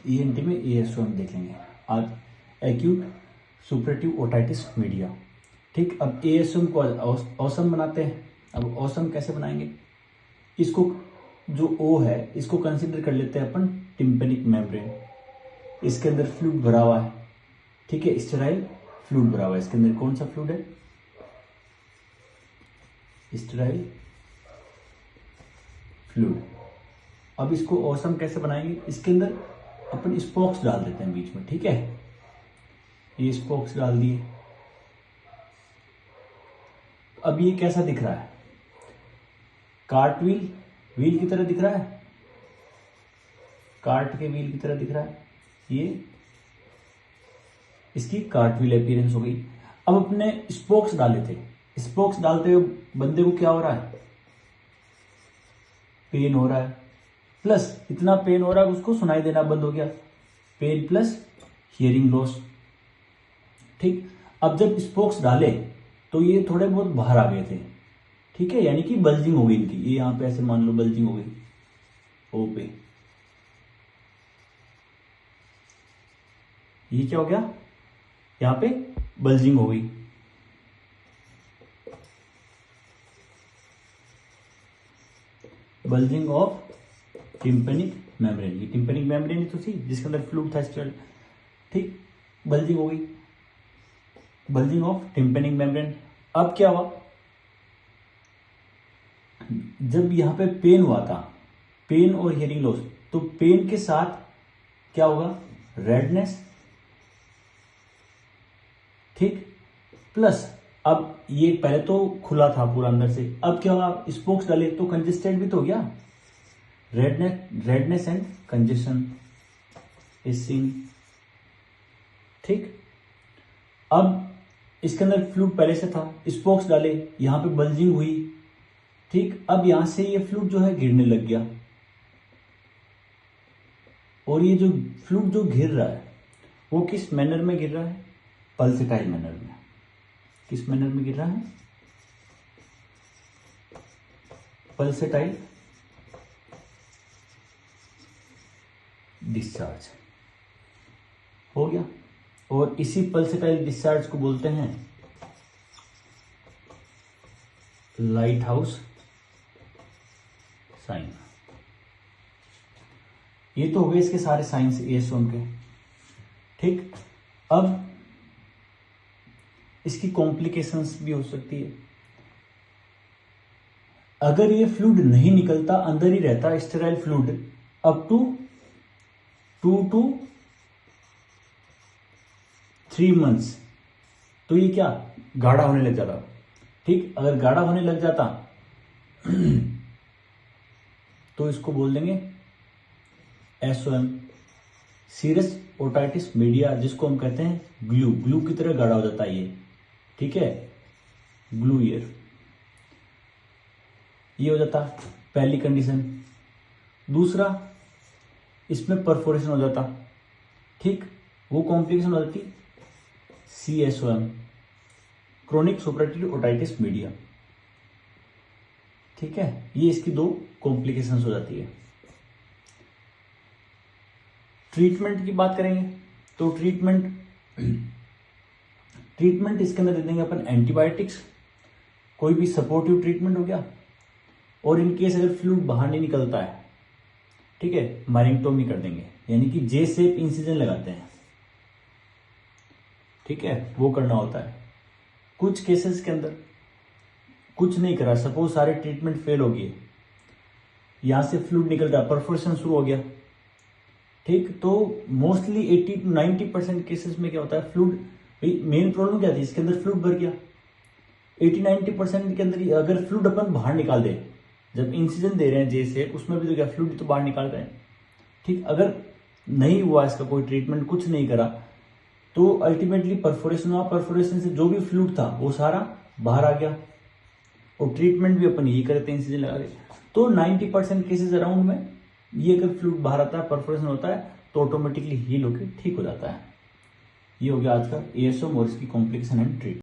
ENT में ASO हम देखेंगे आज, एक्यूट सुपरेटिव ओटाइटिस मीडिया। ठीक, अब एएसओ को औसम बनाते हैं। अब औसम कैसे बनाएंगे, इसको जो ओ है इसको कंसिडर कर लेते हैं अपन टिम्पेनिक मेम्ब्रेन। इसके अंदर फ्लूइड भरा हुआ है, ठीक है, स्टेराइल फ्लूइड भरा हुआ है। इसके अंदर कौन सा फ्लूइड है, स्टेराइल फ्लूइड। अब इसको औसम कैसे बनाएंगे, इसके अंदर अपन स्पोक्स डाल देते हैं बीच में, ठीक है, ये स्पोक्स डाल दिए। अब ये कैसा दिख रहा है, कार्ट व्हील की तरह दिख रहा है, कार्ट के व्हील की तरह दिख रहा है। ये इसकी कार्ट व्हील अपीयरेंस हो गई। अब अपने स्पोक्स डाले थे, स्पोक्स डालते हुए बंदे को क्या हो रहा है, पेन हो रहा है, प्लस इतना पेन हो रहा है उसको सुनाई देना बंद हो गया, पेन प्लस हियरिंग लॉस। ठीक, अब जब स्पोक्स डाले तो ये थोड़े बहुत बाहर आ गए थे, ठीक है, यानी कि बल्जिंग हो गई इनकी, ये यहां पे ऐसे मान लो बल्जिंग हो गई ओ पे। ये क्या हो गया, यहां पे बल्जिंग हो गई। बल्जिंग ऑफ टिम्पेनिक मेम्ब्रेन, ये टिम्पेनिक मेम्ब्रेन तो थी जिसके अंदर फ्लूइड था स्टेराइल, ठीक, बल्जिंग हो गई, बल्जिंग ऑफ टिम्पेनिक मेम्ब्रेन। अब क्या हुआ, जब यहां पे पेन हुआ था, पेन और हियरिंग लॉस, तो पेन के साथ क्या होगा, रेडनेस, ठीक, प्लस अब ये पहले तो खुला था पूरा अंदर से, अब क्या हुआ, स्पोक्स डाले तो कंजेस्टेड भी तो हो गया, redness and congestion is seen. ठीक, अब इसके अंदर फ्लूइड पहले से था, स्पोक्स डाले, यहां पे बल्जिंग हुई, ठीक, अब यहां से ये फ्लूइड जो है गिरने लग गया, और ये जो फ्लूइड जो गिर रहा है वो किस मैनर में गिर रहा है, पल्सेटाइल मैनर में। किस मैनर में गिर रहा है, पल्सेटाइल डिस्चार्ज हो गया, और इसी पल्सेटाइल डिस्चार्ज को बोलते हैं लाइट हाउस साइन। ये तो हो गए इसके सारे साइंस एएसओ के, ठीक। अब इसकी कॉम्प्लिकेशंस भी हो सकती है, अगर ये फ्लूइड नहीं निकलता, अंदर ही रहता sterile fluid up to 2 to 3 months, तो ये क्या गाढ़ा होने लग जाता, ठीक, अगर गाढ़ा होने लग जाता तो इसको बोल देंगे एसओएम, सीरियस ओटाइटिस मीडिया, जिसको हम कहते हैं ग्लू की तरह गाढ़ा हो जाता है ये, ठीक है, ग्लू ईयर, ये हो जाता पहली कंडीशन। दूसरा, इसमें परफोरेशन हो जाता, ठीक, वो कॉम्प्लिकेशन हो जाती CSOM, chronic superlative otitis media, ठीक है, ये इसकी 2 कॉम्प्लिकेशंस हो जाती है। ट्रीटमेंट की बात करेंगे तो ट्रीटमेंट इसके अंदर दे देंगे अपन एंटीबायोटिक्स, कोई भी सपोर्टिव ट्रीटमेंट हो गया, और इनकेस अगर फ्लूइड बाहर नहीं निकलता है, ठीक है, मायरिंगटोमी कर देंगे, यानी कि जे शेप इंसिजन लगाते हैं, ठीक है, वो करना होता है। कुछ केसेस के अंदर कुछ नहीं करा, सपोज सारे ट्रीटमेंट फेल हो गए, यहां से फ्लूइड निकल रहा, परफोरेशन शुरू हो गया, ठीक, तो मोस्टली 80 to 90% केसेस में क्या होता है, फ्लूइड, मेन प्रॉब्लम क्या थी, इसके अंदर फ्लूइड भर गया, 80-90% के अंदर अगर फ्लूइड अपन बाहर निकाल दे, जब इंसिजन दे रहे हैं जैसे, उसमें भी तो क्या फ्लूइड तो बाहर निकाल रहे हैं, ठीक, अगर नहीं हुआ इसका कोई ट्रीटमेंट, कुछ नहीं करा, तो अल्टीमेटली परफोरेशन हुआ, परफोरेशन से जो भी फ्लूइड था वो सारा बाहर आ गया, और ट्रीटमेंट भी अपन यही करते हैं, इंसिजन लगा के। तो 90% केसेस अराउंड में ये अगर फ्लूइड बाहर आता है, परफोरेशन होता है, तो ऑटोमेटिकली हील होकर ठीक हो जाता है। ये हो गया आज का एएसओ और इसकी कॉम्प्लिकेशन एंड ट्रीटमेंट।